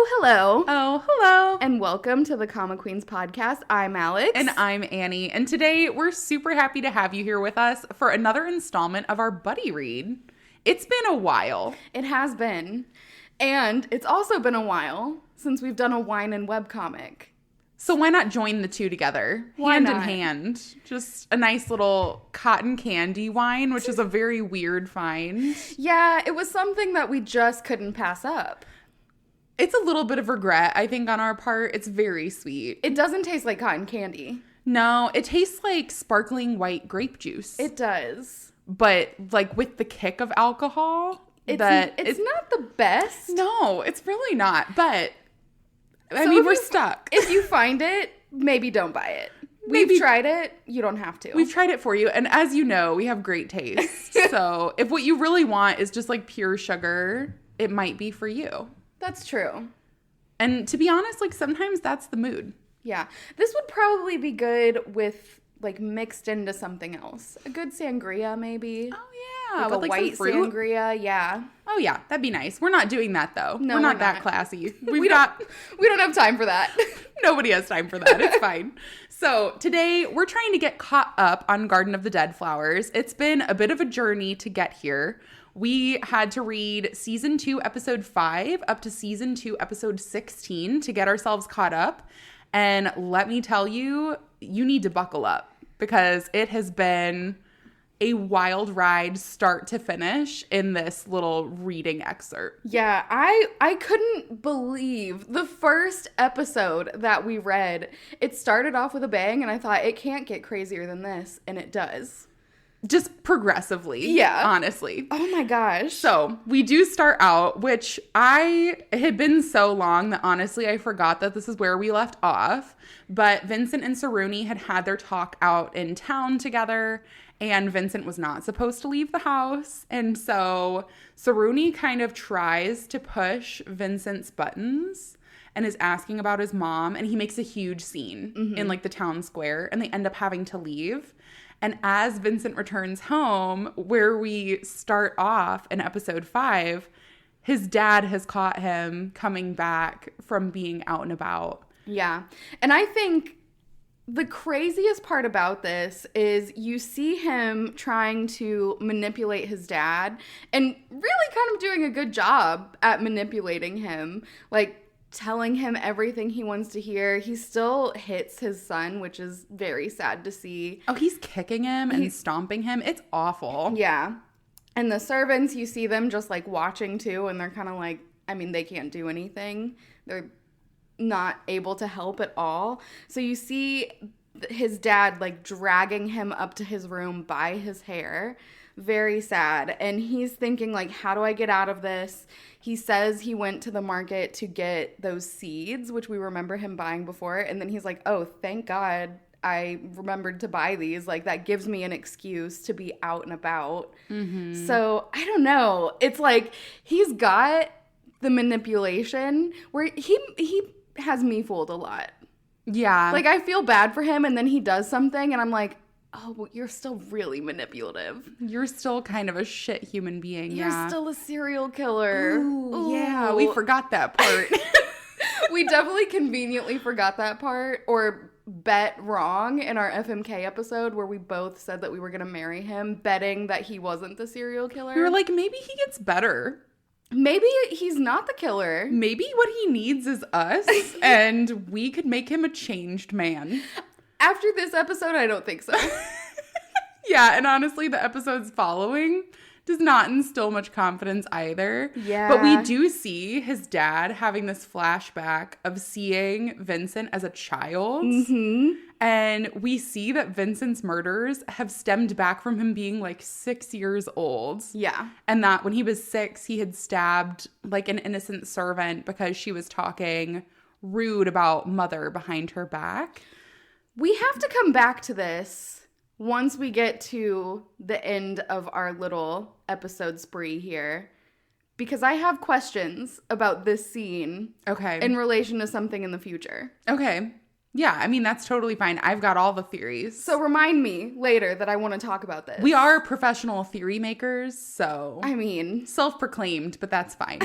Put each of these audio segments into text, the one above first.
hello. Oh, hello. And welcome to the Comma Queens podcast. I'm Alex. And I'm Annie. And today we're super happy to have you here with us for another installment of our buddy read. It's been a while. It has been. And it's also been a while since we've done a wine and webcomic. So why not join the two together? Hand in hand. Just a nice little cotton candy wine, which is a very weird find. Yeah, it was something that we just couldn't pass up. It's a little bit of regret, I think, on our part. It's very sweet. It doesn't taste like cotton candy. No, it tastes like sparkling white grape juice. It does. But like with the kick of alcohol. It's not the best. No, it's really not. But I mean, we're stuck. If you find it, maybe don't buy it. We've tried it. You don't have to. We've tried it for you. And as you know, we have great taste. So if what you really want is just like pure sugar, it might be for you. That's true. And to be honest, like sometimes that's the mood. Yeah. This would probably be good with like mixed into something else. A good sangria maybe. Oh yeah. Like a white sangria. Yeah. Oh yeah. That'd be nice. We're not doing that though. No, we're not that classy. We don't have time for that. Nobody has time for that. It's fine. So today we're trying to get caught up on Garden of the Dead Flowers. It's been a bit of a journey to get here. We had to read season 2, episode 5 up to season 2, episode 16 to get ourselves caught up. And let me tell you, you need to buckle up because it has been a wild ride start to finish in this little reading excerpt. Yeah, I couldn't believe the first episode that we read. It started off with a bang and I thought it can't get crazier than this, and it does. Just progressively. Yeah. Honestly. Oh my gosh. So we do start out, which it had been so long that honestly I forgot that this is where we left off. But Vincent and Saruni had their talk out in town together, and Vincent was not supposed to leave the house. And so Saruni kind of tries to push Vincent's buttons and is asking about his mom, and he makes a huge scene in like the town square, and they end up having to leave. And as Vincent returns home, where we start off in episode 5, his dad has caught him coming back from being out and about. Yeah. And I think the craziest part about this is you see him trying to manipulate his dad and really kind of doing a good job at manipulating him. Like, telling him everything he wants to hear. He still hits his son, which is very sad to see. Oh, he's kicking him and stomping him. It's awful. Yeah. And the servants, you see them just like watching too, and they're kind of like, I mean, they can't do anything. They're not able to help at all. So you see his dad like dragging him up to his room by his hair. Very sad. And he's thinking like, how do I get out of this? He says he went to the market to get those seeds, which we remember him buying before. And then he's like, oh, thank God I remembered to buy these. Like, that gives me an excuse to be out and about. Mm-hmm. So I don't know. It's like he's got the manipulation where he has me fooled a lot. Yeah. Like, I feel bad for him, and then he does something and I'm like, oh, well, you're still really manipulative. You're still kind of a shit human being. You're still a serial killer. Ooh. Yeah, we forgot that part. We definitely conveniently forgot that part, or bet wrong in our FMK episode where we both said that we were going to marry him, betting that he wasn't the serial killer. We were like, maybe he gets better. Maybe he's not the killer. Maybe what he needs is us, and we could make him a changed man. After this episode, I don't think so. Yeah, and honestly, the episodes following does not instill much confidence either. Yeah. But we do see his dad having this flashback of seeing Vincent as a child. Mm-hmm. And we see that Vincent's murders have stemmed back from him being like 6 years old. Yeah. And that when he was 6, he had stabbed like an innocent servant because she was talking rude about Mother behind her back. We have to come back to this once we get to the end of our little episode spree here, because I have questions about this scene. Okay. In relation to something in the future. Okay. Yeah, I mean, that's totally fine. I've got all the theories. So remind me later that I want to talk about this. We are professional theory makers, so... I mean... self-proclaimed, but that's fine.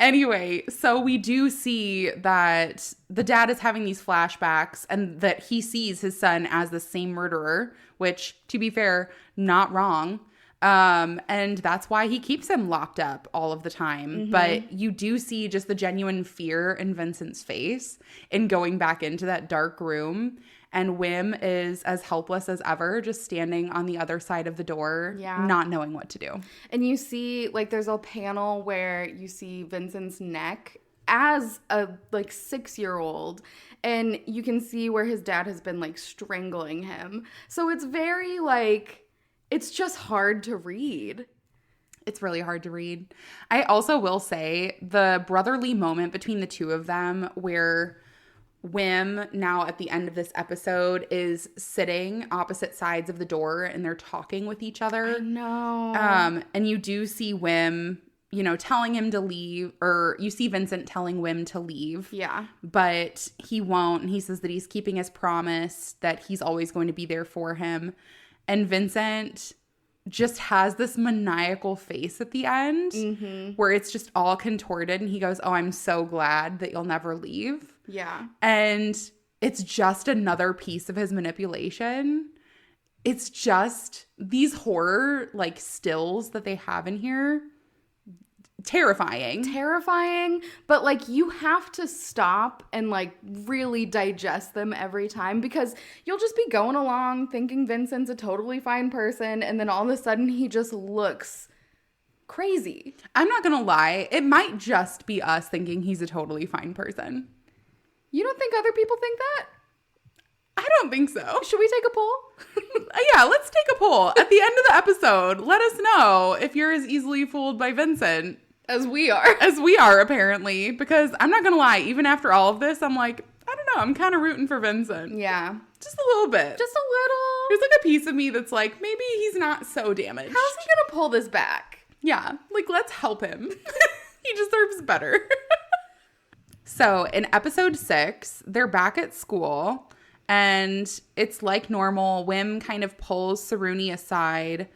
Anyway, so we do see that the dad is having these flashbacks and that he sees his son as the same murderer, which, to be fair, not wrong. And that's why he keeps him locked up all of the time. But you do see just the genuine fear in Vincent's face in going back into that dark room. And Wim is as helpless as ever, just standing on the other side of the door, not knowing what to do. And you see, like, there's a panel where you see Vincent's neck as a, like, 6-year-old. And you can see where his dad has been, like, strangling him. So it's very, like, it's just hard to read. It's really hard to read. I also will say the brotherly moment between the two of them where Wim, now at the end of this episode, is sitting opposite sides of the door and they're talking with each other. I know. And you do see Wim, you know, telling him to leave, or you see Vincent telling Wim to leave. Yeah. But he won't. And he says that he's keeping his promise, that he's always going to be there for him. And Vincent just has this maniacal face at the end where it's just all contorted. And he goes, "Oh, I'm so glad that you'll never leave." Yeah. And it's just another piece of his manipulation. It's just these horror, like, stills that they have in here. Terrifying. But, like, you have to stop and, like, really digest them every time, because you'll just be going along thinking Vincent's a totally fine person, and then all of a sudden he just looks crazy. I'm not gonna lie, it might just be us thinking he's a totally fine person. You don't think other people think that? I don't think so. Should we take a poll? Yeah, let's take a poll. At the end of the episode, let us know if you're as easily fooled by Vincent as we are. As we are, apparently. Because I'm not going to lie, even after all of this, I'm like, I don't know, I'm kind of rooting for Vincent. Yeah. Just a little bit. Just a little. There's like a piece of me that's like, maybe he's not so damaged. How's he going to pull this back? Yeah, like, let's help him. He deserves better. So in episode 6, they're back at school and it's like normal. Wim kind of pulls Saruni aside,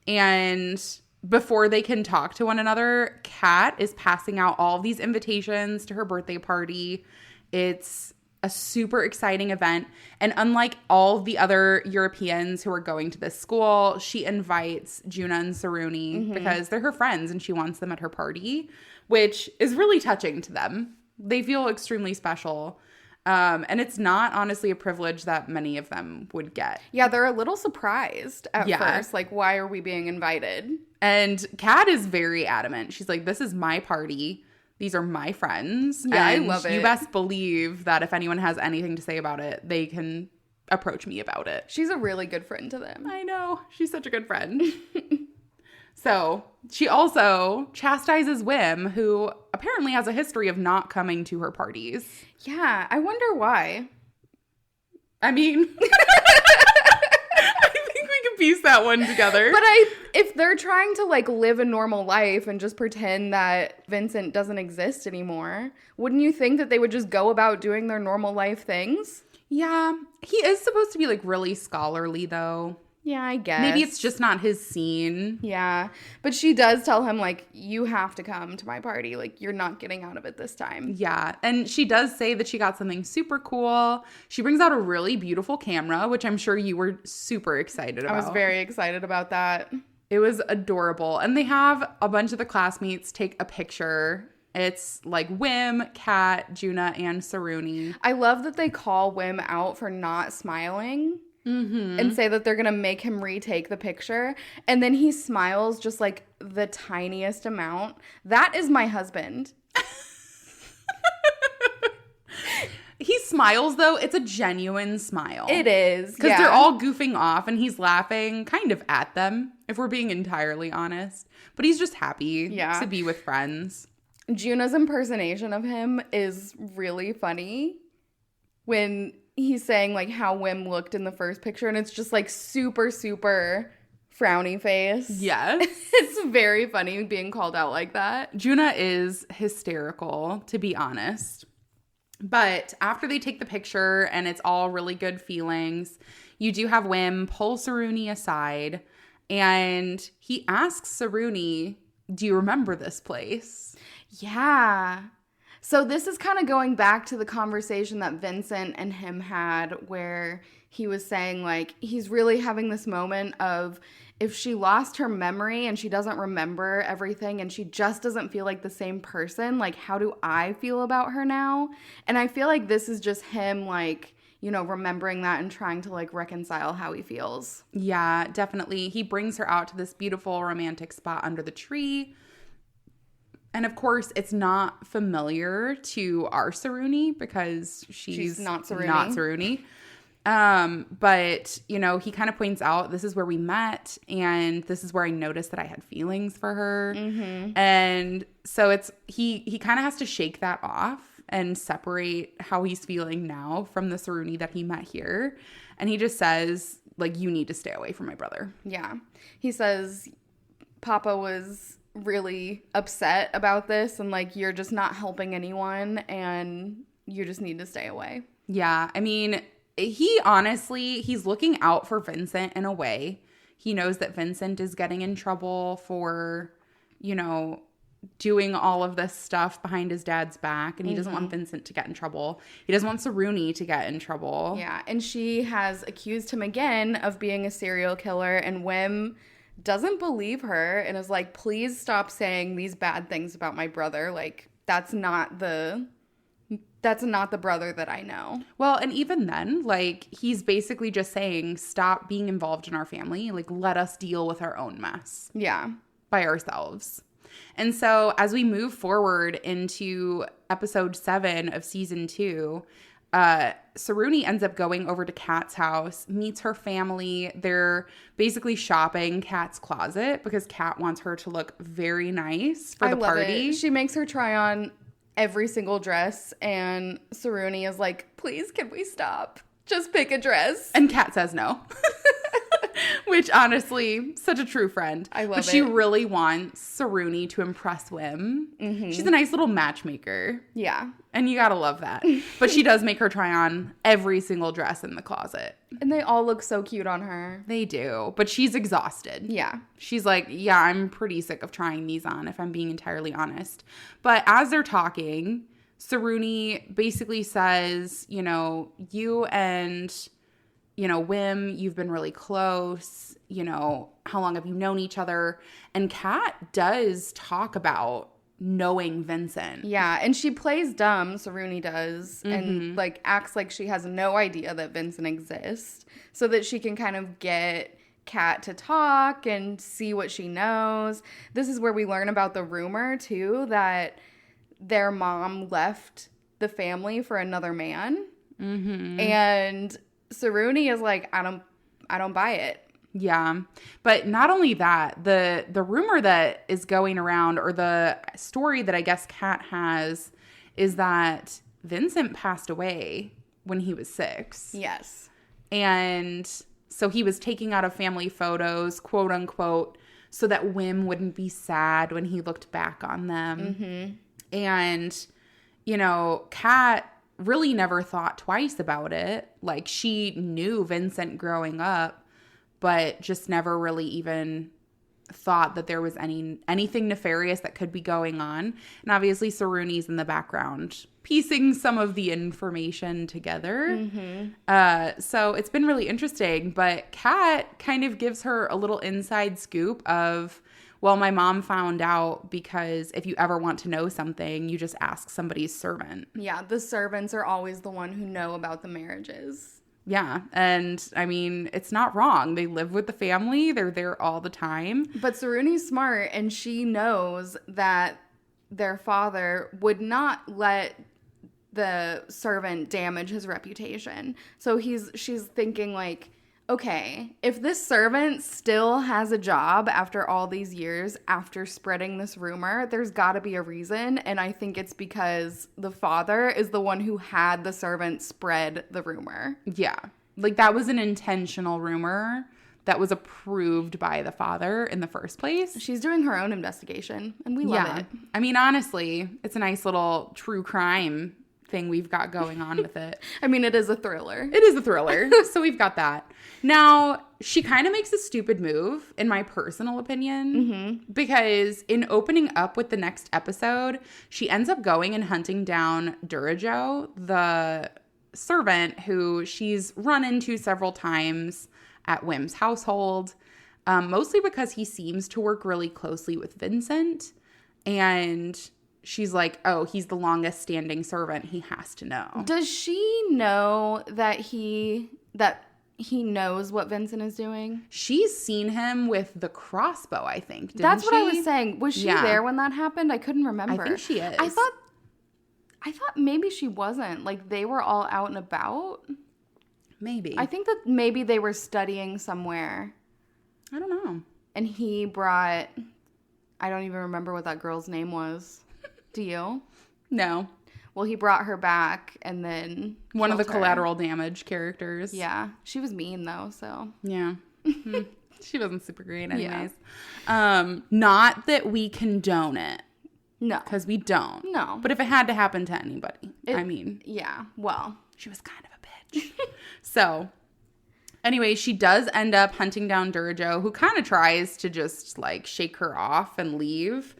and before they can talk to one another, Kat is passing out all of these invitations to her birthday party. It's a super exciting event. And unlike all the other Europeans who are going to this school, she invites Juna and Saruni because they're her friends and she wants them at her party, which is really touching to them. They feel extremely special. And it's not honestly a privilege that many of them would get. Yeah, they're a little surprised at first. Like, why are we being invited? And Kat is very adamant. She's like, this is my party. These are my friends. Yeah, and I love it. You best believe that if anyone has anything to say about it, they can approach me about it. She's a really good friend to them. I know. She's such a good friend. So she also chastises Wim, who apparently has a history of not coming to her parties. Yeah, I wonder why. I mean, I think we can piece that one together. But if they're trying to, like, live a normal life and just pretend that Vincent doesn't exist anymore, wouldn't you think that they would just go about doing their normal life things? Yeah, he is supposed to be, like, really scholarly, though. Yeah, I guess. Maybe it's just not his scene. Yeah. But she does tell him, like, you have to come to my party. Like, you're not getting out of it this time. Yeah. And she does say that she got something super cool. She brings out a really beautiful camera, which I'm sure you were super excited about. I was very excited about that. It was adorable. And they have a bunch of the classmates take a picture. It's like Wim, Kat, Juna, and Saruni. I love that they call Wim out for not smiling. And say that they're going to make him retake the picture. And then he smiles just like the tiniest amount. That is my husband. He smiles, though. It's a genuine smile. It is. Because they're all goofing off and he's laughing kind of at them, if we're being entirely honest. But he's just happy to be with friends. Juna's impersonation of him is really funny when he's saying, like, how Wim looked in the first picture, and it's just, like, super, super frowny face. Yes. It's very funny being called out like that. Juna is hysterical, to be honest. But after they take the picture and it's all really good feelings, you do have Wim pull Saruni aside, and he asks Saruni, do you remember this place? Yeah. So this is kind of going back to the conversation that Vincent and him had where he was saying, like, he's really having this moment of if she lost her memory and she doesn't remember everything and she just doesn't feel like the same person, like, how do I feel about her now? And I feel like this is just him, like, you know, remembering that and trying to, like, reconcile how he feels. Yeah, definitely. He brings her out to this beautiful romantic spot under the tree. And of course, it's not familiar to our Saruni because she's not Saruni. Not Saruni. But, you know, he kind of points out this is where we met and this is where I noticed that I had feelings for her. Mm-hmm. And so he kind of has to shake that off and separate how he's feeling now from the Saruni that he met here. And he just says, like, you need to stay away from my brother. Yeah. He says Papa was really upset about this and, like, you're just not helping anyone and you just need to stay away. Yeah. I mean, he's looking out for Vincent in a way. He knows that Vincent is getting in trouble for, you know, doing all of this stuff behind his dad's back, and he doesn't want Vincent to get in trouble. He doesn't want Saruni to get in trouble. Yeah, and she has accused him again of being a serial killer, and Wim doesn't believe her and is like, please stop saying these bad things about my brother. Like, that's not the brother that I know. Well, and even then, like, he's basically just saying, stop being involved in our family. Like, let us deal with our own mess. Yeah. By ourselves. And so as we move forward into episode 7 of season 2, Saruni ends up going over to Kat's house, meets her family. They're basically shopping Kat's closet because Kat wants her to look very nice for the party. It. She makes her try on every single dress, and Saruni is like, please, can we stop? Just pick a dress. And Kat says no. Which, honestly, such a true friend. I love it. But she really wants Saruni to impress Wim. Mm-hmm. She's a nice little matchmaker. Yeah. And you gotta love that. But she does make her try on every single dress in the closet. And they all look so cute on her. They do. But she's exhausted. Yeah. She's like, yeah, I'm pretty sick of trying these on, if I'm being entirely honest. But as they're talking, Saruni basically says, you know, you and, you know, Wim, you've been really close. You know, how long have you known each other? And Kat does talk about knowing Vincent. Yeah, and she plays dumb, Saruni does, and, like, acts like she has no idea that Vincent exists so that she can kind of get Kat to talk and see what she knows. This is where we learn about the rumor, too, that their mom left the family for another man. Mm-hmm. And Saruni is like, I don't buy it. Yeah. But not only that, the rumor that is going around, or the story that I guess Kat has, is that Vincent passed away when he was 6. Yes. And so he was taking out of family photos, quote unquote, so that Wim wouldn't be sad when he looked back on them. Mm-hmm. And, you know, Kat really never thought twice about it. Like, she knew Vincent growing up, but just never really even thought that there was anything nefarious that could be going on. And obviously Saruni's in the background piecing some of the information together. Mm-hmm. So it's been really interesting. But Kat kind of gives her a little inside scoop of, well, my mom found out because if you ever want to know something, you just ask somebody's servant. Yeah, the servants are always the one who know about the marriages. Yeah, and I mean, it's not wrong. They live with the family. They're there all the time. But Saruni's smart, and she knows that their father would not let the servant damage his reputation. So she's thinking, like, okay, if this servant still has a job after all these years, after spreading this rumor, there's got to be a reason. And I think it's because the father is the one who had the servant spread the rumor. Yeah. Like, that was an intentional rumor that was approved by the father in the first place. She's doing her own investigation, and we love it. I mean, honestly, it's a nice little true crime thing we've got going on with it. I mean, it is a thriller. It is a thriller. So we've got that. Now, she kind of makes a stupid move, in my personal opinion, because in opening up with the next episode, she ends up going and hunting down Durajo, the servant who she's run into several times at Wim's household, mostly because he seems to work really closely with Vincent, and she's like, oh, he's the longest standing servant. He has to know. Does she know that he knows what Vincent is doing? She's seen him with the crossbow, I think. Didn't That's what I she? was saying. Was she Yeah. there when that happened? I couldn't remember. I think she is. I thought maybe she wasn't. Like, they were all out and about. Maybe. I think that maybe they were studying somewhere. I don't know. And he brought... I don't even remember what that girl's name was. Do you? No. Well, he brought her back and then One of the killed her. collateral damage characters. Yeah. She was mean, though, so... Yeah. She wasn't super great anyways. Not that we condone it. No. Because we don't. No. But if it had to happen to anybody, I mean, Yeah, well... she was kind of a bitch. So, anyway, she does end up hunting down Durajo, who kind of tries to just, like, shake her off and leave.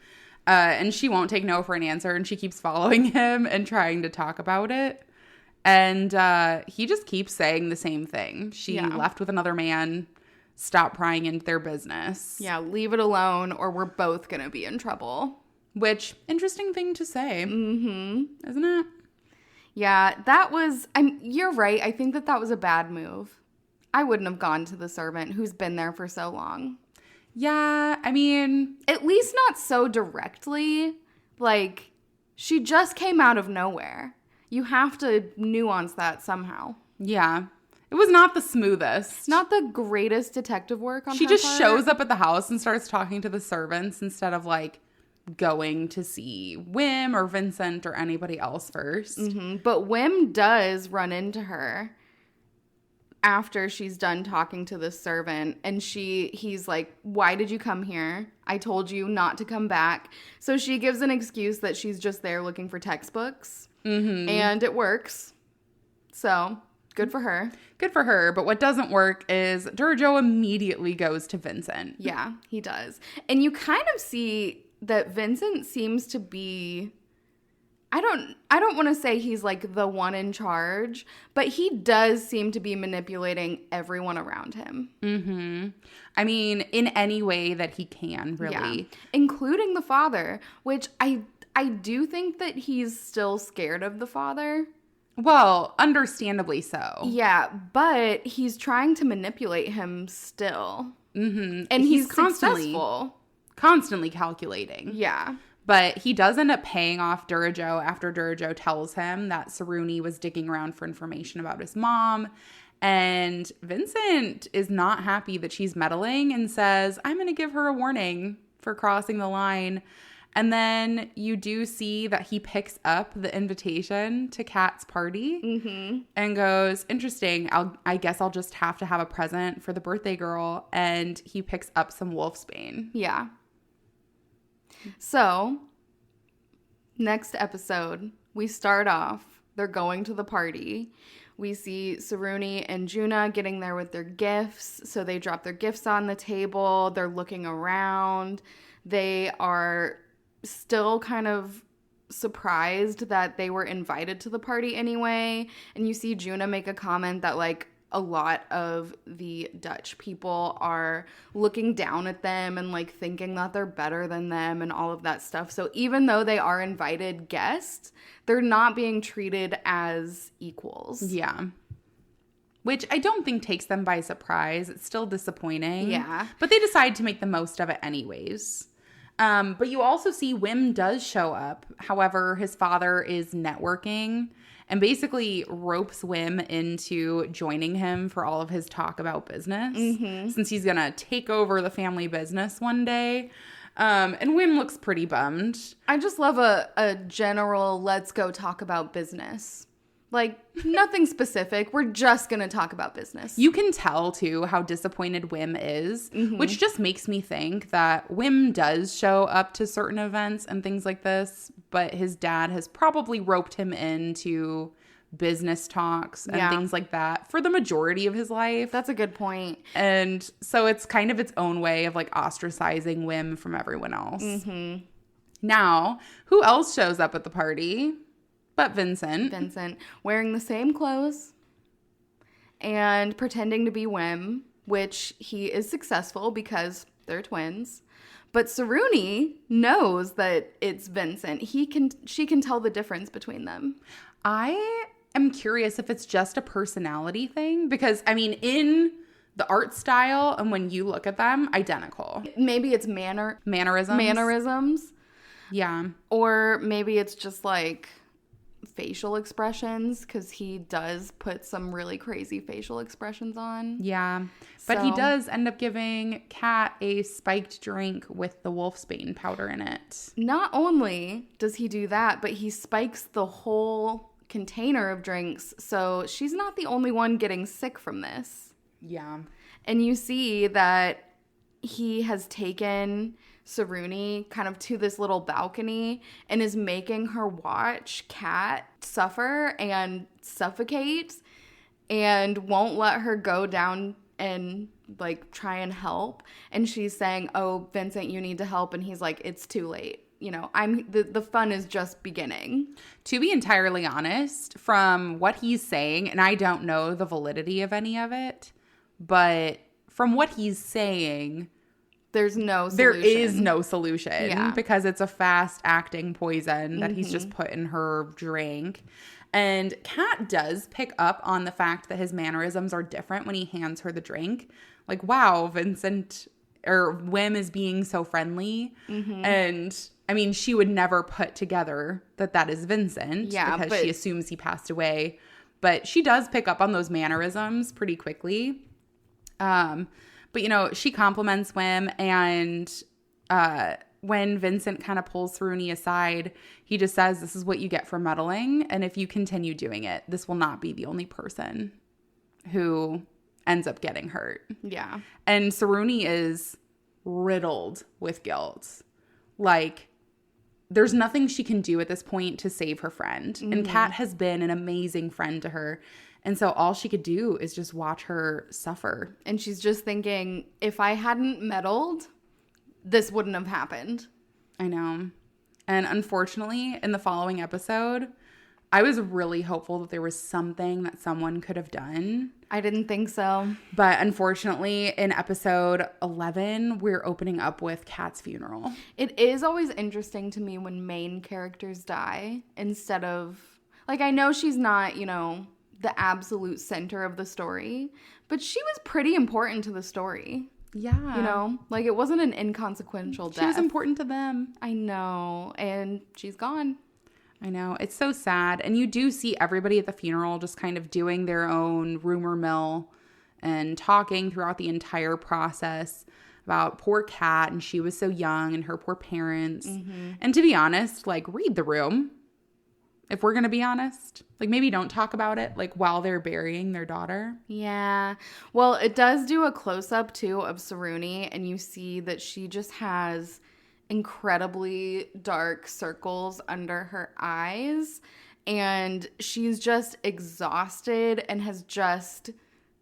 And she won't take no for an answer, and she keeps following him and trying to talk about it. And he just keeps saying the same thing. She left with another man. Stop prying into their business. Yeah, leave it alone or we're both going to be in trouble. Which, interesting thing to say. Mm-hmm. Isn't it? Yeah, that was... you're right. I think that was a bad move. I wouldn't have gone to the servant who's been there for so long. Yeah, I mean... At least not so directly. Like, she just came out of nowhere. You have to nuance that somehow. Yeah. It was not the smoothest. It's not the greatest detective work on She her just part. shows up at the house and starts talking to the servants instead of, like, going to see Wim or Vincent or anybody else first. Mm-hmm. But Wim does run into her after she's done talking to the servant, and he's like, why did you come here? I told you not to come back. So she gives an excuse that she's just there looking for textbooks. Mm-hmm. And it works. So good for her. Good for her. But what doesn't work is Durajo immediately goes to Vincent. Yeah, he does. And you kind of see that Vincent seems to be... I don't want to say he's like the one in charge, but he does seem to be manipulating everyone around him. Mm-hmm. I mean, in any way that he can, really. Yeah. Including the father, which I do think that he's still scared of the father. Well, understandably so. Yeah, but he's trying to manipulate him still. Mm-hmm. And he's constantly calculating. Yeah. But he does end up paying off Durajo after Durajo tells him that Saruni was digging around for information about his mom. And Vincent is not happy that she's meddling and says, I'm going to give her a warning for crossing the line. And then you do see that he picks up the invitation to Kat's party and goes, interesting, I guess I'll just have to have a present for the birthday girl. And he picks up some wolfsbane. Yeah. So, next episode, we start off, they're going to the party. We see Saruni and Juna getting there with their gifts. So they drop their gifts on the table. They're looking around. They are still kind of surprised that they were invited to the party anyway. And you see Juna make a comment that, like, a lot of the Dutch people are looking down at them and, like, thinking that they're better than them and all of that stuff. So even though they are invited guests, they're not being treated as equals. Yeah. Which I don't think takes them by surprise. It's still disappointing. Yeah. But they decide to make the most of it anyways. But you also see Wim does show up. However, his father is networking and basically ropes Wim into joining him for all of his talk about business, since he's going to take over the family business one day. And Wim looks pretty bummed. I just love a general, let's go talk about business. Like, nothing specific. We're just going to talk about business. You can tell, too, how disappointed Wim is, which just makes me think that Wim does show up to certain events and things like this, but his dad has probably roped him into business talks and Yeah. things like that for the majority of his life. That's a good point. And so it's kind of its own way of like ostracizing Wim from everyone else. Mm-hmm. Now, who else shows up at the party but Vincent? Vincent wearing the same clothes and pretending to be Wim, which he is successful because they're twins. But Saruni knows that it's Vincent. She can tell the difference between them. I am curious if it's just a personality thing because, I mean, in the art style and when you look at them, identical. Maybe it's mannerisms. Yeah. Or maybe it's just like facial expressions because he does put some really crazy facial expressions on. Yeah. But he So- does end up giving Kat a spiked drink with the wolfsbane powder in it. Not only does he do that, but he spikes the whole container of drinks. So she's not the only one getting sick from this. Yeah. And you see that he has taken Saruni kind of to this little balcony and is making her watch Kat suffer and suffocate and won't let her go down and like try and help. And she's saying, "Oh, Vincent, you need to help." And he's like, "It's too late. You know, the fun is just beginning." To be entirely honest, from what he's saying, and I don't know the validity of any of it, but from what he's saying, There's no solution. there is no solution Yeah. because it's a fast-acting poison that he's just put in her drink. And Kat does pick up on the fact that his mannerisms are different when he hands her the drink. Like, wow, Vincent or Wim is being so friendly. And I mean, she would never put together that is Vincent because but she assumes he passed away. But she does pick up on those mannerisms pretty quickly. But, you know, she compliments Wim, and when Vincent kind of pulls Saruni aside, he just says, "This is what you get for meddling, and if you continue doing it, this will not be the only person who ends up getting hurt." Yeah. And Saruni is riddled with guilt. Like, there's nothing she can do at this point to save her friend. And Kat has been an amazing friend to her. And so all she could do is just watch her suffer. And she's just thinking, if I hadn't meddled, this wouldn't have happened. I know. And unfortunately, in the following episode, I was really hopeful that there was something that someone could have done. I didn't think so. But unfortunately, in episode 11, we're opening up with Kat's funeral. It is always interesting to me when main characters die instead of, like, I know she's not, you know, the absolute center of the story, but she was pretty important to the story. Yeah. You know, like it wasn't an inconsequential death. She was important to them. I know. And she's gone. I know. It's so sad. And you do see everybody at the funeral just kind of doing their own rumor mill and talking throughout the entire process about poor Kat, and she was so young, and her poor parents. And to be honest, like, read the room. If we're going to be honest, like, maybe don't talk about it, like, while they're burying their daughter. Yeah. Well, it does do a close-up, too, of Saruni, and you see that she just has incredibly dark circles under her eyes, and she's just exhausted and has just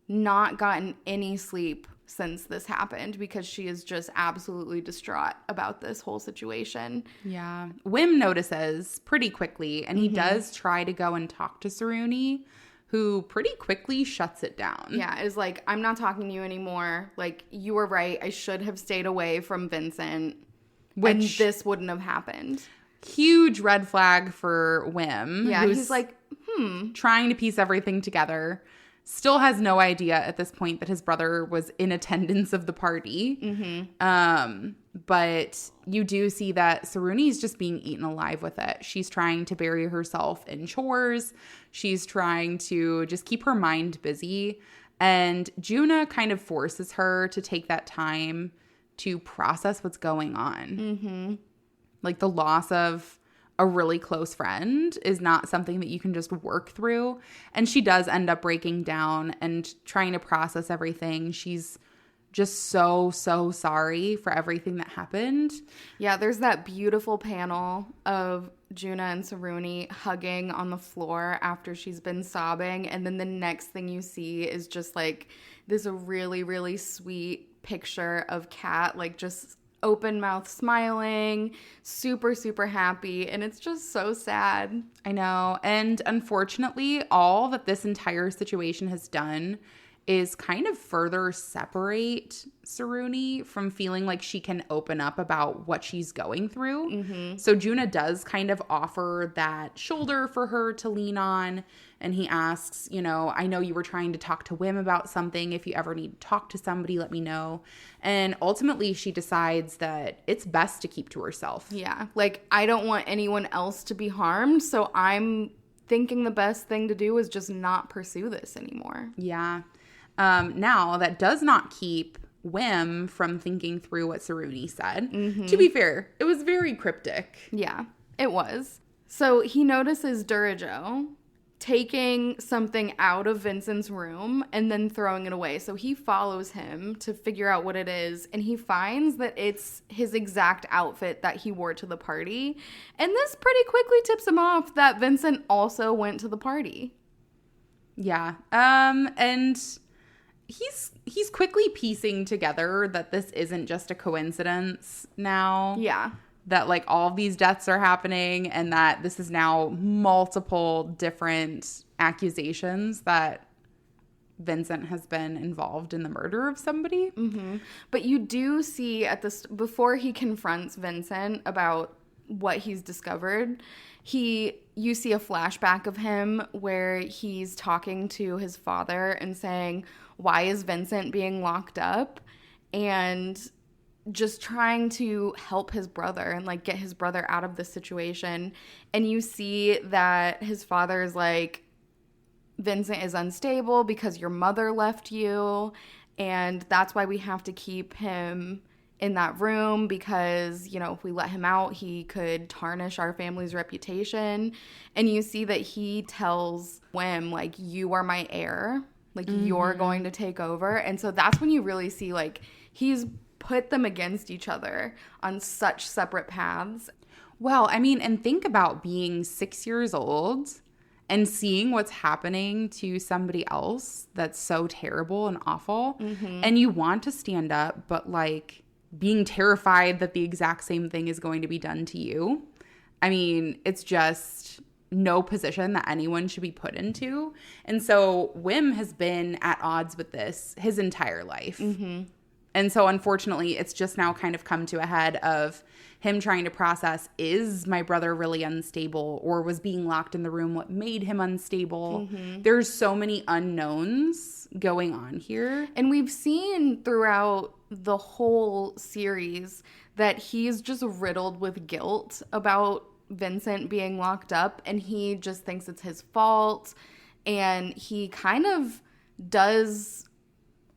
not gotten any sleep since this happened because she is just absolutely distraught about this whole situation. Yeah. Wim notices pretty quickly, and he does try to go and talk to Saruni, who pretty quickly shuts it down. Yeah, is like, "I'm not talking to you anymore. Like, you were right. I should have stayed away from Vincent. And this wouldn't have happened." Huge red flag for Wim. Yeah, who's he's like, trying to piece everything together. Still has no idea at this point that his brother was in attendance of the party. But you do see that Saruni's just being eaten alive with it. She's trying to bury herself in chores. She's trying to just keep her mind busy. And Juna kind of forces her to take that time to process what's going on. Like, the loss of a really close friend is not something that you can just work through. And she does end up breaking down and trying to process everything. She's just so, so sorry for everything that happened. Yeah, there's that beautiful panel of Juna and Saruni hugging on the floor after she's been sobbing. And then the next thing you see is just like this really, really sweet picture of Kat, like just open mouth smiling, super, super happy. And it's just so sad. I know. And unfortunately, all that this entire situation has done is kind of further separate Saruni from feeling like she can open up about what she's going through. Mm-hmm. So Juna does kind of offer that shoulder for her to lean on. And he asks, you know, I know you were trying to talk to Wim about something. If you ever need to talk to somebody, let me know. And ultimately, she decides that it's best to keep to herself. Yeah. Like, I don't want anyone else to be harmed. So I'm thinking the best thing to do is just not pursue this anymore. Yeah. Now, that does not keep Wim from thinking through what Saruni said. Mm-hmm. To be fair, it was very cryptic. Yeah, it was. So he notices Durajo taking something out of Vincent's room and then throwing it away. So he follows him to figure out what it is, and he finds that it's his exact outfit that he wore to the party. And this pretty quickly tips him off that Vincent also went to the party. Yeah. And he's quickly piecing together that this isn't just a coincidence now. Yeah. That like all of these deaths are happening and that this is now multiple different accusations that Vincent has been involved in the murder of somebody. Mm-hmm. But you do see at this, before he confronts Vincent about what he's discovered, you see a flashback of him where he's talking to his father and saying, why is Vincent being locked up? And just trying to help his brother and like get his brother out of this situation. And you see that his father is like, Vincent is unstable because your mother left you, and that's why we have to keep him in that room because, you know, if we let him out, he could tarnish our family's reputation. And you see that he tells Wim, like, you are my heir. Like, you're going to take over. And so that's when you really see, like, he's put them against each other on such separate paths. Well, I mean, and think about being 6 years old and seeing what's happening to somebody else that's so terrible and awful. Mm-hmm. And you want to stand up, but, like, being terrified that the exact same thing is going to be done to you. I mean, it's just no position that anyone should be put into. And so Wim has been at odds with this his entire life. Mm-hmm. And so unfortunately, it's just now kind of come to a head of him trying to process, is my brother really unstable, or was being locked in the room what made him unstable? Mm-hmm. There's so many unknowns going on here. And we've seen throughout the whole series that he's just riddled with guilt about Vincent being locked up, and he just thinks it's his fault, and he kind of does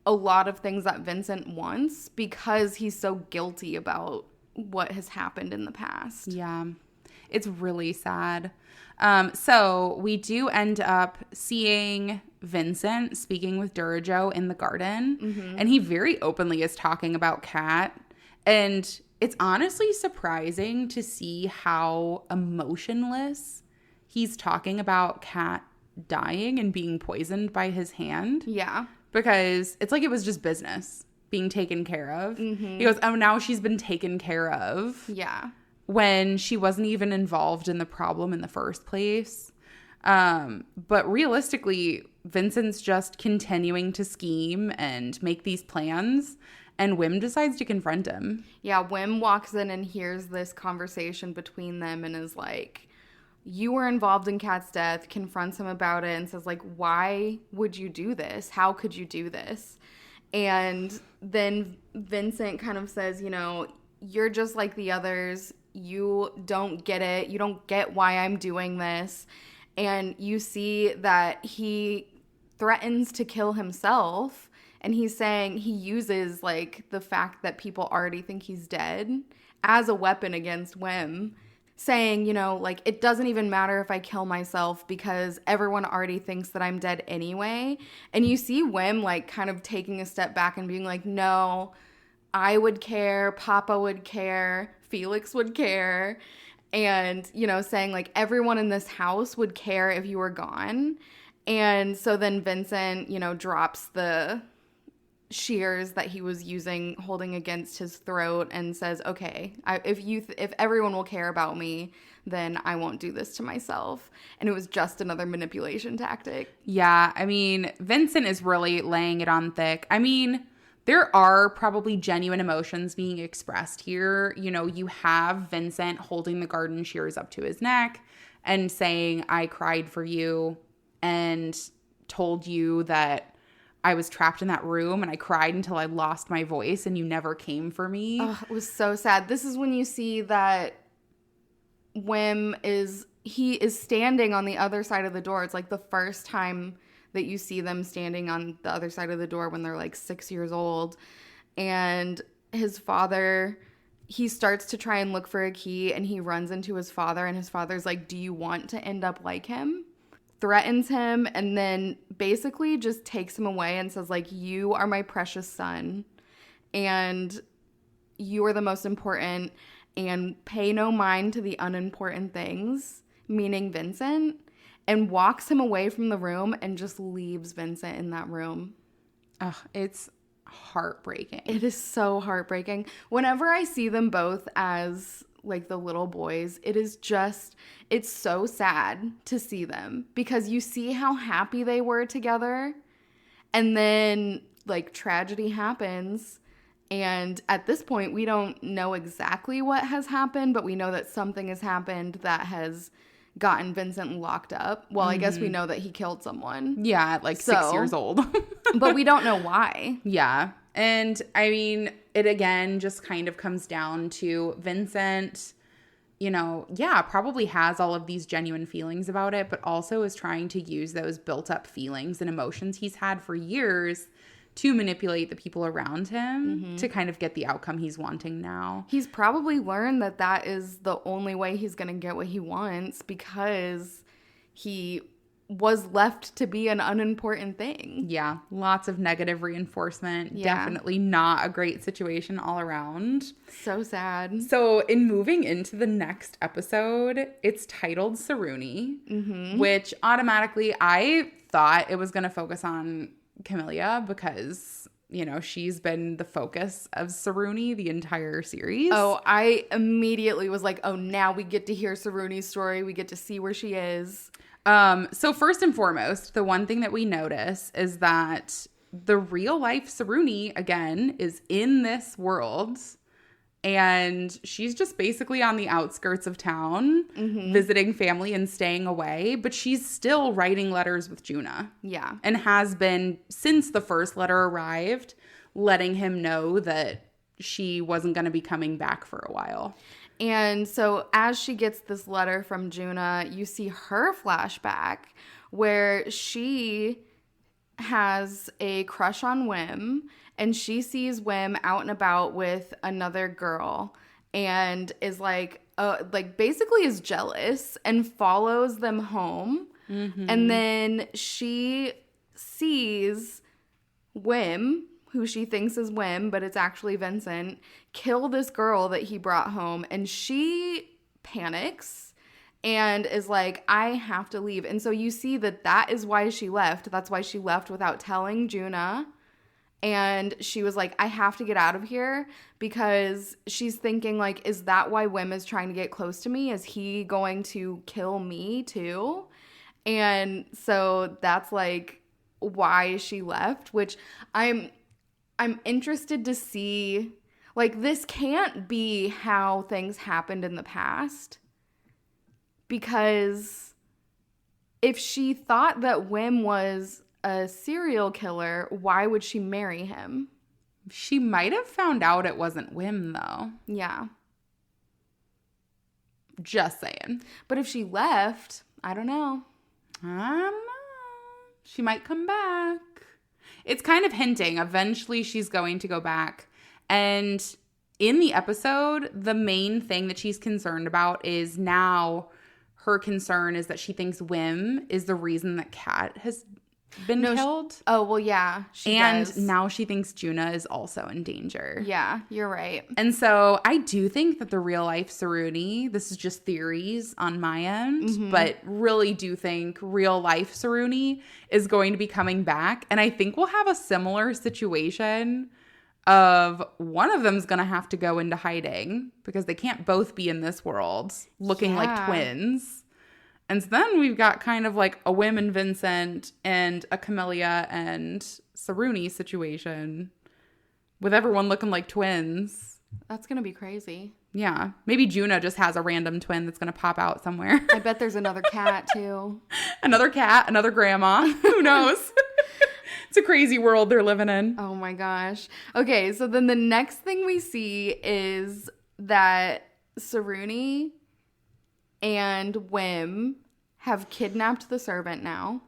a lot of things that Vincent wants because he's so guilty about what has happened in the past. Yeah, it's really sad. So we do end up seeing Vincent speaking with Durajo in the garden, mm-hmm. and he very openly is talking about Kat. And it's honestly surprising to see how emotionless he's talking about Kat dying and being poisoned by his hand. Yeah. Because it's like it was just business being taken care of. Mm-hmm. He goes, oh, now she's been taken care of. Yeah. When she wasn't even involved in the problem in the first place. But realistically, Vincent's just continuing to scheme and make these plans. And Wim decides to confront him. Yeah, Wim walks in and hears this conversation between them and is like, you were involved in Kat's death, confronts him about it and says, like, why would you do this? How could you do this? And then Vincent kind of says, you know, you're just like the others. You don't get it. You don't get why I'm doing this. And you see that he threatens to kill himself. And he's saying he uses, like, the fact that people already think he's dead as a weapon against Wim. saying, like, it doesn't even matter if I kill myself because everyone already thinks that I'm dead anyway. And you see Wim, like, kind of taking a step back and being like, no, I would care, Papa would care, Felix would care. And, saying, like, everyone in this house would care if you were gone. And so then Vincent, drops the shears that he was holding against his throat, and says, okay, if everyone will care about me, then I won't do this to myself. And it was just another manipulation tactic. Yeah, I mean, Vincent is really laying it on thick. I mean, there are probably genuine emotions being expressed here. You have Vincent holding the garden shears up to his neck and saying, I cried for you and told you that I was trapped in that room and I cried until I lost my voice and you never came for me. Oh, it was so sad. This is when you see that Wim is standing on the other side of the door. It's like the first time that you see them standing on the other side of the door when they're like 6 years old. And his father, he starts to try and look for a key, and he runs into his father, and his father's like, do you want to end up like him? Threatens him, and then basically just takes him away and says, like, you are my precious son and you are the most important, and pay no mind to the unimportant things, meaning Vincent, and walks him away from the room and just leaves Vincent in that room. Ugh, it's heartbreaking. It is so heartbreaking. Whenever I see them both as like the little boys, it's so sad to see them, because you see how happy they were together, and then like tragedy happens, and at this point we don't know exactly what has happened, but we know that something has happened that has gotten Vincent locked up. Well, I guess we know that he killed someone. Yeah, at like 6 years old. But we don't know why. Yeah. And I mean, it again just kind of comes down to Vincent, probably has all of these genuine feelings about it, but also is trying to use those built up feelings and emotions he's had for years to manipulate the people around him to kind of get the outcome he's wanting now. He's probably learned that is the only way he's going to get what he wants, because he was left to be an unimportant thing. Yeah, lots of negative reinforcement. Yeah. Definitely not a great situation all around. So sad. So in moving into the next episode, it's titled Saruni, which automatically I thought it was going to focus on Camellia, because she's been the focus of Saruni the entire series. Oh, I immediately was like, oh, now we get to hear Saruni's story. We get to see where she is. So first and foremost, the one thing that we notice is that the real life Saruni, again, is in this world, and she's just basically on the outskirts of town, visiting family and staying away, but she's still writing letters with Juna. Yeah. And has been since the first letter arrived, letting him know that she wasn't going to be coming back for a while. And so as she gets this letter from Juna, you see her flashback where she has a crush on Wim, and she sees Wim out and about with another girl, and is like basically is jealous and follows them home. And then she sees Wim, who she thinks is Wim, but it's actually Vincent, kill this girl that he brought home, and she panics and is like, I have to leave. And so you see that is why she left. That's why she left without telling Juna. And she was like, I have to get out of here, because she's thinking, like, is that why Wim is trying to get close to me? Is he going to kill me too? And so that's like why she left, which I'm interested to see. Like, this can't be how things happened in the past, because if she thought that Wim was a serial killer, why would she marry him? She might have found out it wasn't Wim, though. Yeah. Just saying. But if she left, I don't know. She might come back. It's kind of hinting eventually she's going to go back. And in the episode, the main thing that she's concerned about is now her concern is that she thinks Wim is the reason that Kat has been killed. Oh, well, yeah, she and does. now she thinks Juna is also in danger. Yeah, you're right. And so I do think that the real life Saruni, this is just theories on my end, but really do think real life Saruni is going to be coming back. And I think we'll have a similar situation of one of them's going to have to go into hiding because they can't both be in this world looking like twins. And so then we've got kind of like a Wim and Vincent and a Camellia and Saruni situation with everyone looking like twins. That's going to be crazy. Yeah. Maybe Juna just has a random twin that's going to pop out somewhere. I bet there's another cat too. Another cat, another grandma. Who knows? It's a crazy world they're living in. Oh my gosh. Okay, so then the next thing we see is that Saruni and Wim have kidnapped the servant now.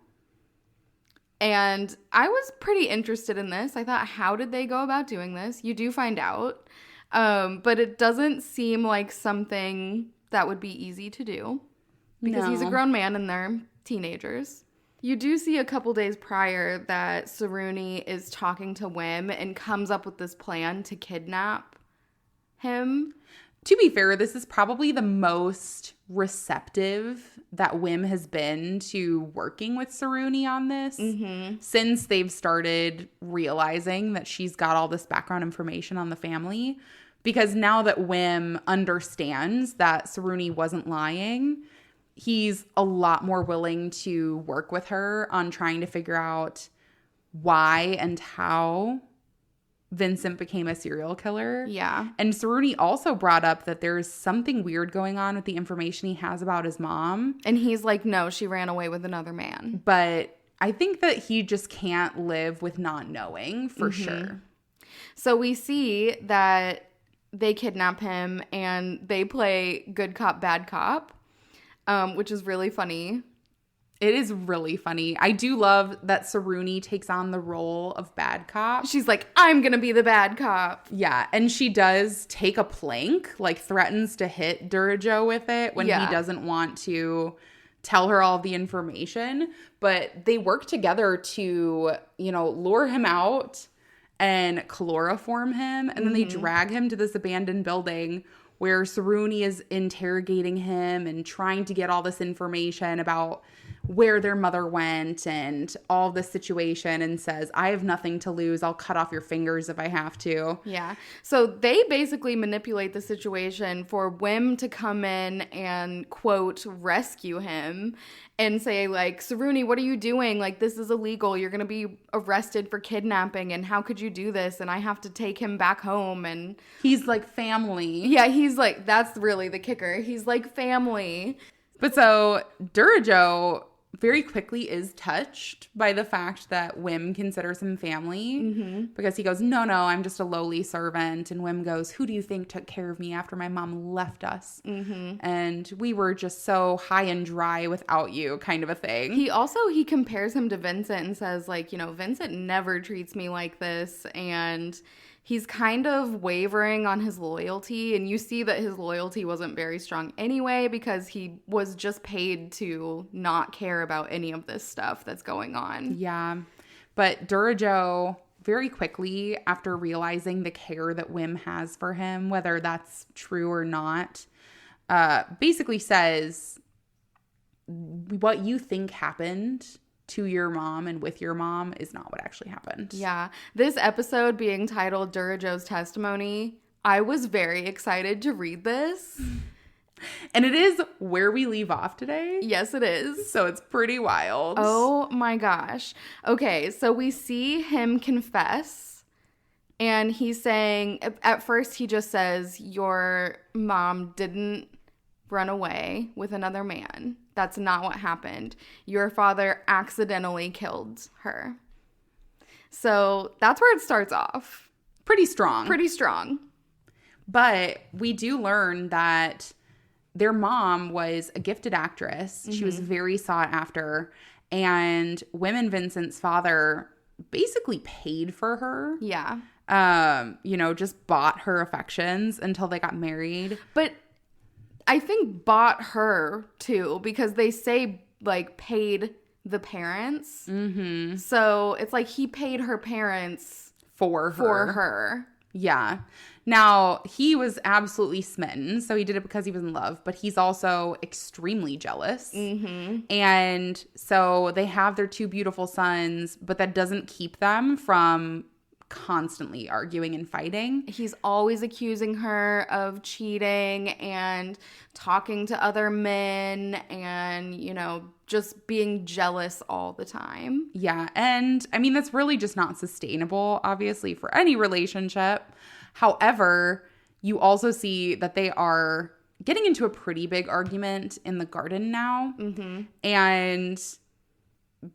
And I was pretty interested in this. I thought, how did they go about doing this? You do find out. But it doesn't seem like something that would be easy to do. Because he's a grown man and they're teenagers. You do see a couple days prior that Saruni is talking to Wim and comes up with this plan to kidnap him. To be fair, this is probably the most receptive that Wim has been to working with Saruni on this since they've started realizing that she's got all this background information on the family. Because now that Wim understands that Saruni wasn't lying, he's a lot more willing to work with her on trying to figure out why and how Vincent became a serial killer. Yeah. And Saruni also brought up that there's something weird going on with the information he has about his mom. And he's like, no, she ran away with another man. But I think that he just can't live with not knowing for sure. So we see that they kidnap him and they play good cop, bad cop, which is really funny. It is really funny. I do love that Saruni takes on the role of bad cop. She's like, I'm going to be the bad cop. Yeah, and she does take a plank, like threatens to hit Durajo with it when he doesn't want to tell her all the information. But they work together to, lure him out and chloroform him. And then they drag him to this abandoned building where Saruni is interrogating him and trying to get all this information about where their mother went and all this situation, and says, I have nothing to lose. I'll cut off your fingers if I have to. Yeah. So they basically manipulate the situation for Wim to come in and, quote, rescue him and say, like, Saruni, what are you doing? Like, this is illegal. You're going to be arrested for kidnapping. And how could you do this? And I have to take him back home. And he's like family. Yeah, he's like, that's really the kicker. He's like family. But so Durajo very quickly is touched by the fact that Wim considers him family because he goes, no, I'm just a lowly servant. And Wim goes, who do you think took care of me after my mom left us? And we were just so high and dry without you, kind of a thing. He compares him to Vincent and says, like, Vincent never treats me like this. And he's kind of wavering on his loyalty, and you see that his loyalty wasn't very strong anyway because he was just paid to not care about any of this stuff that's going on. Yeah, but Durajo very quickly, after realizing the care that Wim has for him, whether that's true or not, basically says, what you think happened to your mom and with your mom is not what actually happened. Yeah. This episode being titled Durajo's Testimony, I was very excited to read this. And it is where we leave off today. Yes, it is. So it's pretty wild. Oh my gosh. Okay, so we see him confess. And he's saying, at first he just says, your mom didn't run away with another man. That's not what happened. Your father accidentally killed her. So that's where it starts off. Pretty strong. Pretty strong. But we do learn that their mom was a gifted actress. She was very sought after. And Wim and Vincent's father basically paid for her. Yeah. just bought her affections until they got married. But I think bought her too, because they say like paid the parents. Mm-hmm. So it's like he paid her parents for her. Yeah. Now, he was absolutely smitten, so he did it because he was in love, but he's also extremely jealous. Mm-hmm. And so they have their 2 beautiful sons, but that doesn't keep them from constantly arguing and fighting. He's always accusing her of cheating and talking to other men and, just being jealous all the time. Yeah. And I mean, that's really just not sustainable, obviously, for any relationship. However, you also see that they are getting into a pretty big argument in the garden now. Mm-hmm. And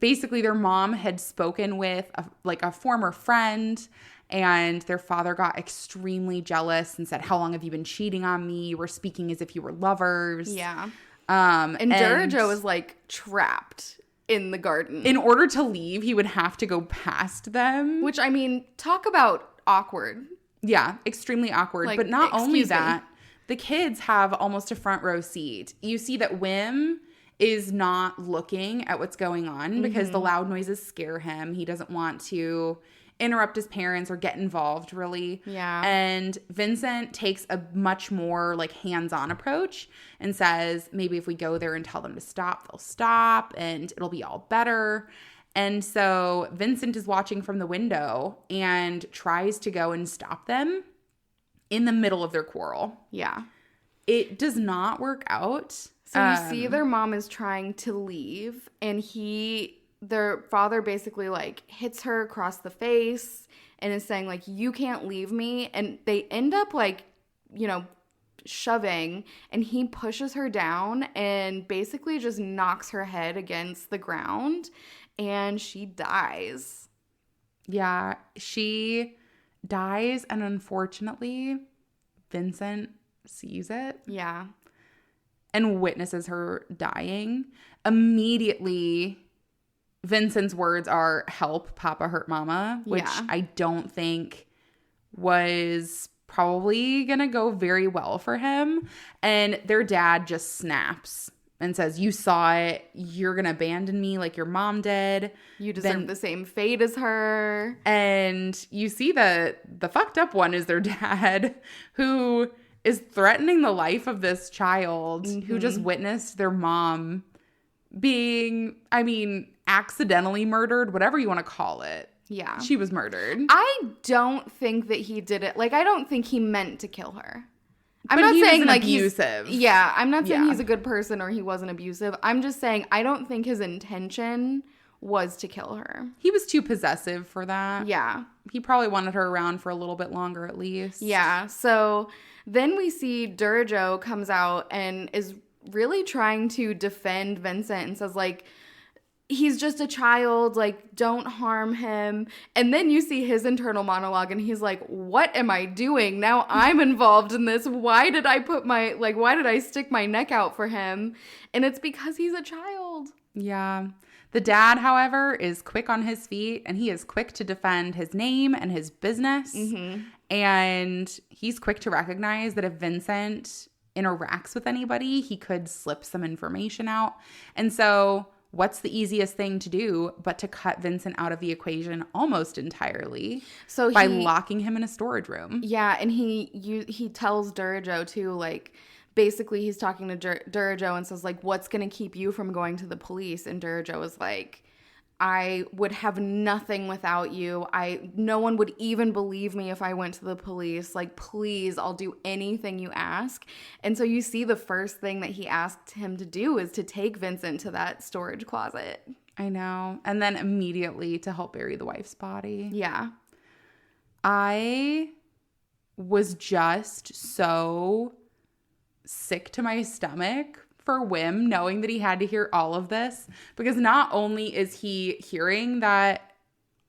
basically their mom had spoken with a former friend, and their father got extremely jealous and said, "How long have you been cheating on me? You were speaking as if you were lovers." Yeah. And Durajo was like trapped in the garden. In order to leave, he would have to go past them. Which, I mean, talk about awkward. Yeah, extremely awkward. Like, but not only excuse me. that, the kids have almost a front row seat. You see that Wim is not looking at what's going on because the loud noises scare him. He doesn't want to interrupt his parents or get involved, really. Yeah. And Vincent takes a much more like hands-on approach and says, maybe if we go there and tell them to stop, they'll stop and it'll be all better. And so Vincent is watching from the window and tries to go and stop them in the middle of their quarrel. Yeah. It does not work out. So you see their mom is trying to leave, and their father basically like hits her across the face and is saying like, "You can't leave me." And they end up like, shoving, and he pushes her down and basically just knocks her head against the ground, and she dies. Yeah, she dies, and unfortunately, Vincent sees it. Yeah. And witnesses her dying. Immediately, Vincent's words are, "Help, Papa hurt Mama," which I don't think was probably gonna go very well for him. And their dad just snaps and says, "You saw it. You're gonna abandon me like your mom did. You deserve the same fate as her." And you see the fucked up one is their dad, who is threatening the life of this child who just witnessed their mom being, accidentally murdered, whatever you want to call it. Yeah. She was murdered. I don't think that he did it. Like, I don't think he meant to kill her. I'm But not he saying was like abusive. I'm not saying Yeah. he's a good person or he wasn't abusive. I'm just saying I don't think his intention was to kill her. He was too possessive for that. Yeah. He probably wanted her around for a little bit longer at least. Yeah. So then we see Durajo comes out and is really trying to defend Vincent and says like, he's just a child, like, don't harm him. And then you see his internal monologue and he's like, what am I doing? Now I'm involved in this. Why did I stick my neck out for him? And it's because he's a child. Yeah. The dad, however, is quick on his feet, and he is quick to defend his name and his business. Mm-hmm. And he's quick to recognize that if Vincent interacts with anybody, he could slip some information out. And so what's the easiest thing to do but to cut Vincent out of the equation almost entirely by locking him in a storage room? Yeah, and he tells Durajo too, like, basically he's talking to Durajo and says like, what's going to keep you from going to the police? And Durajo is like, I would have nothing without you. No one would even believe me if I went to the police. Like, please, I'll do anything you ask. And so you see the first thing that he asked him to do is to take Vincent to that storage closet. I know. And then immediately to help bury the wife's body. Yeah. I was just so sick to my stomach for Wim, knowing that he had to hear all of this, because not only is he hearing that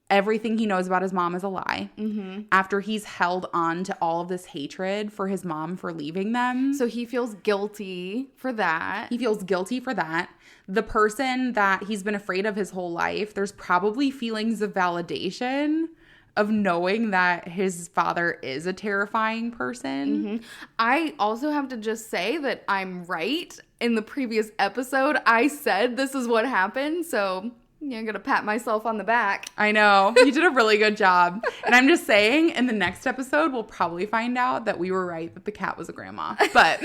everything he knows about his mom is a lie, after he's held on to all of this hatred for his mom for leaving them. So he feels guilty for that. He feels guilty for that. The person that he's been afraid of his whole life, there's probably feelings of validation of knowing that his father is a terrifying person. I also have to just say that I'm right. In the previous episode, I said this is what happened. So yeah, I'm going to pat myself on the back. I know. You did a really good job. And I'm just saying, in the next episode, we'll probably find out that we were right, that the cat was a grandma. But,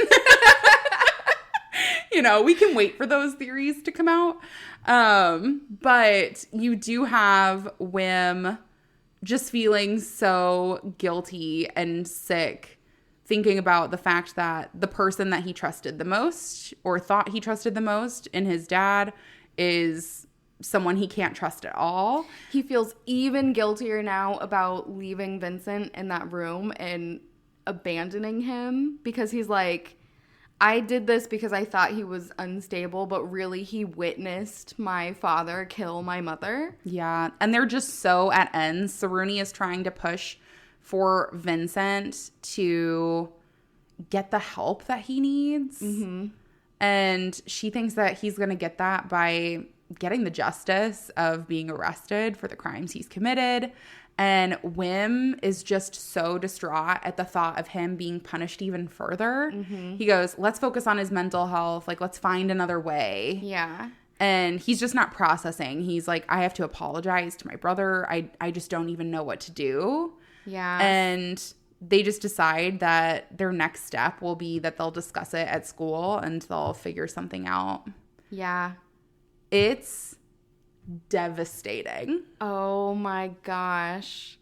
you know, we can wait for those theories to come out. But you do have Wim just feeling so guilty and sick, thinking about the fact that the person that he trusted the most, or thought he trusted the most, in his dad, is someone he can't trust at all. He feels even guiltier now about leaving Vincent in that room and abandoning him, because he's like, I did this because I thought he was unstable, but really he witnessed my father kill my mother. Yeah, and they're just so at ends. Saruni is trying to push for Vincent to get the help that he needs. And she thinks that he's going to get that by getting the justice of being arrested for the crimes he's committed. And Wim is just so distraught at the thought of him being punished even further. He goes, let's focus on his mental health. Like, let's find another way. Yeah. And he's just not processing. He's like, I have to apologize to my brother. I just don't even know what to do. Yeah. And they just decide that their next step will be that they'll discuss it at school and they'll figure something out. Yeah. It's devastating. Oh my gosh.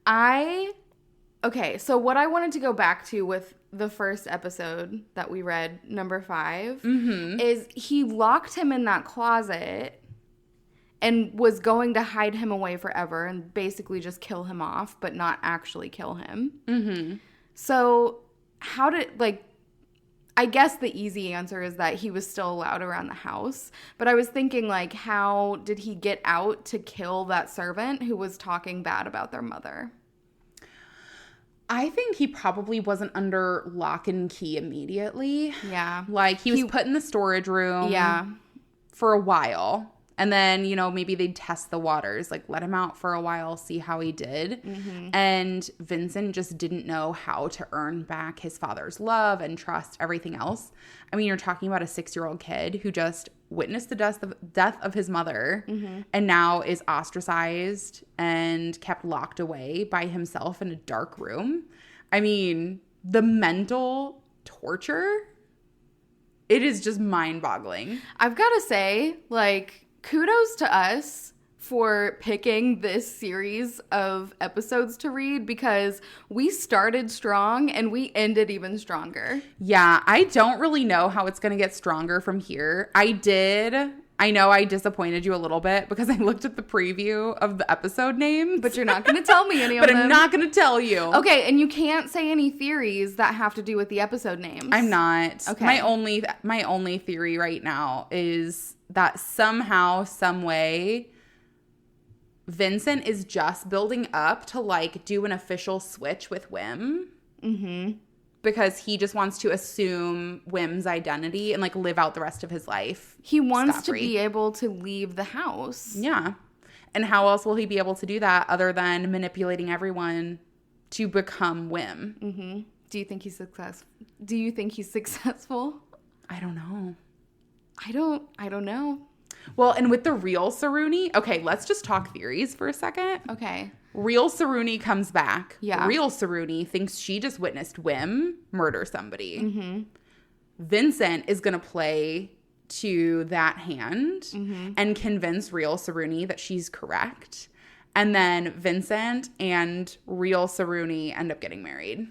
Okay, so what I wanted to go back to with the first episode that we read, number 5, is he locked him in that closet and was going to hide him away forever and basically just kill him off, but not actually kill him. So how did, like, I guess the easy answer is that he was still allowed around the house. But I was thinking, like, how did he get out to kill that servant who was talking bad about their mother? I think he probably wasn't under lock and key immediately. Yeah. Like, he was put in the storage room for a while. And then, you know, maybe they'd test the waters, like let him out for a while, see how he did. And Vincent just didn't know how to earn back his father's love and trust, everything else. I mean, you're talking about a 6-year-old kid who just witnessed the death of his mother and now is ostracized and kept locked away by himself in a dark room. I mean, the mental torture, it is just mind-boggling. I've got to say, like, kudos to us for picking this series of episodes to read, because we started strong and we ended even stronger. Yeah, I don't really know how it's going to get stronger from here. I know I disappointed you a little bit because I looked at the preview of the episode names. But you're not going to tell me any of but them. I'm not going to tell you. Okay, and you can't say any theories that have to do with the episode names. I'm not. Okay. My only theory right now is that somehow, some way, Vincent is just building up to, like, do an official switch with Wim. Because he just wants to assume Wim's identity and, like, live out the rest of his life. He wants to be able to leave the house. Yeah. And how else will he be able to do that other than manipulating everyone to become Wim? Do you think he's successful? I don't know. I don't know. Well, and with the real Saruni, okay, let's just talk theories for a second. Okay. Real Saruni comes back. Yeah. Real Saruni thinks she just witnessed Wim murder somebody. Vincent is going to play to that hand and convince real Saruni that she's correct. And then Vincent and real Saruni end up getting married.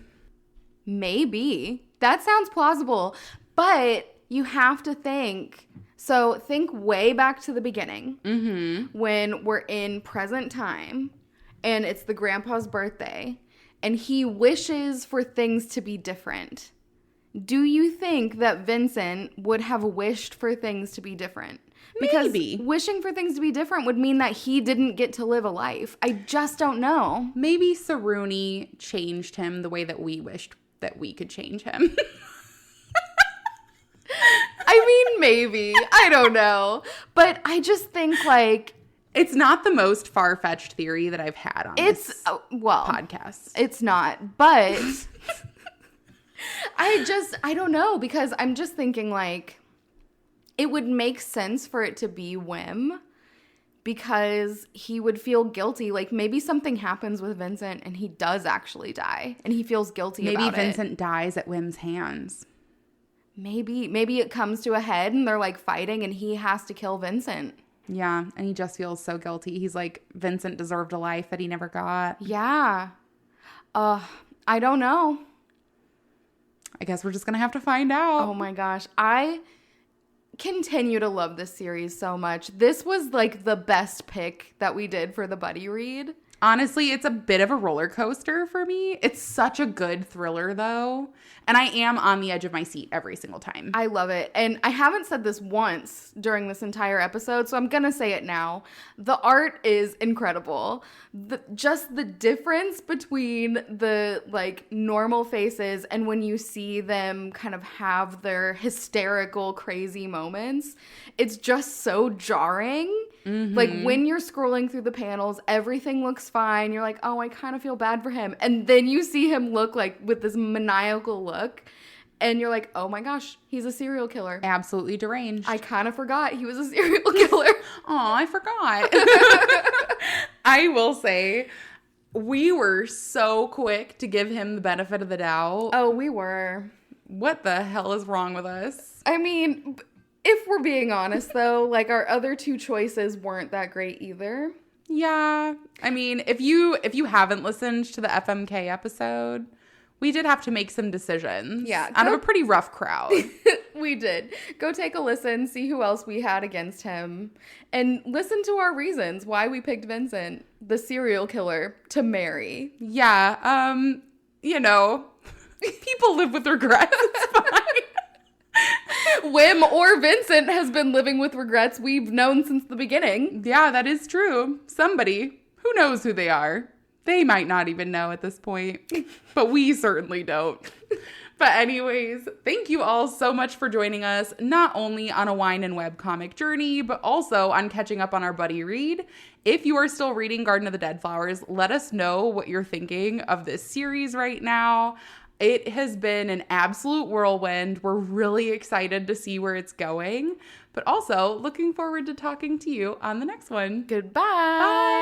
Maybe. That sounds plausible. But you have to think way back to the beginning when we're in present time and it's the grandpa's birthday and he wishes for things to be different. Do you think that Vincent would have wished for things to be different? Because Maybe. Wishing for things to be different would mean that he didn't get to live a life. I just don't know. Maybe Saruni changed him the way that we wished that we could change him. I mean, maybe. I don't know. But I just think, like, It's not the most far-fetched theory that I've had on this podcast. It's not, but I don't know, because I'm just thinking, like, it would make sense for it to be Wim, because he would feel guilty. Like, maybe something happens with Vincent and he does actually die and he feels guilty about it. Maybe Vincent dies at Wim's hands. Maybe it comes to a head and they're, like, fighting and he has to kill Vincent. Yeah, and he just feels so guilty. He's like, Vincent deserved a life that he never got. Yeah. I don't know. I guess we're just going to have to find out. Oh my gosh. I continue to love this series so much. This was, like, the best pick that we did for the buddy read. Honestly, it's a bit of a roller coaster for me. It's such a good thriller, though. And I am on the edge of my seat every single time. I love it. And I haven't said this once during this entire episode, so I'm going to say it now. The art is incredible. Just the difference between the, like, normal faces and when you see them kind of have their hysterical, crazy moments, it's just so jarring. Mm-hmm. Like, when you're scrolling through the panels, everything looks fine. You're like, oh, I kind of feel bad for him. And then you see him look, like, with this maniacal look. And you're like, oh my gosh, he's a serial killer. Absolutely deranged. I kind of forgot he was a serial killer. Aw, I forgot. I will say, we were so quick to give him the benefit of the doubt. Oh, we were. What the hell is wrong with us? I mean, if we're being honest, though, like, our other two choices weren't that great either. Yeah. I mean, if you haven't listened to the FMK episode, we did have to make some decisions. Yeah. Out of a pretty rough crowd. We did. Go take a listen, see who else we had against him, and listen to our reasons why we picked Vincent, the serial killer, to marry. Yeah. You know, people live with regrets. It's fine. Wim or Vincent has been living with regrets we've known since the beginning. Yeah, that is true. Somebody, who knows who they are? They might not even know at this point, but we certainly don't. But anyways, thank you all so much for joining us, not only on a wine and webcomic journey, but also on catching up on our buddy read. If you are still reading Garden of the Dead Flowers, let us know what you're thinking of this series right now. It has been an absolute whirlwind. We're really excited to see where it's going, but also looking forward to talking to you on the next one. Goodbye. Bye.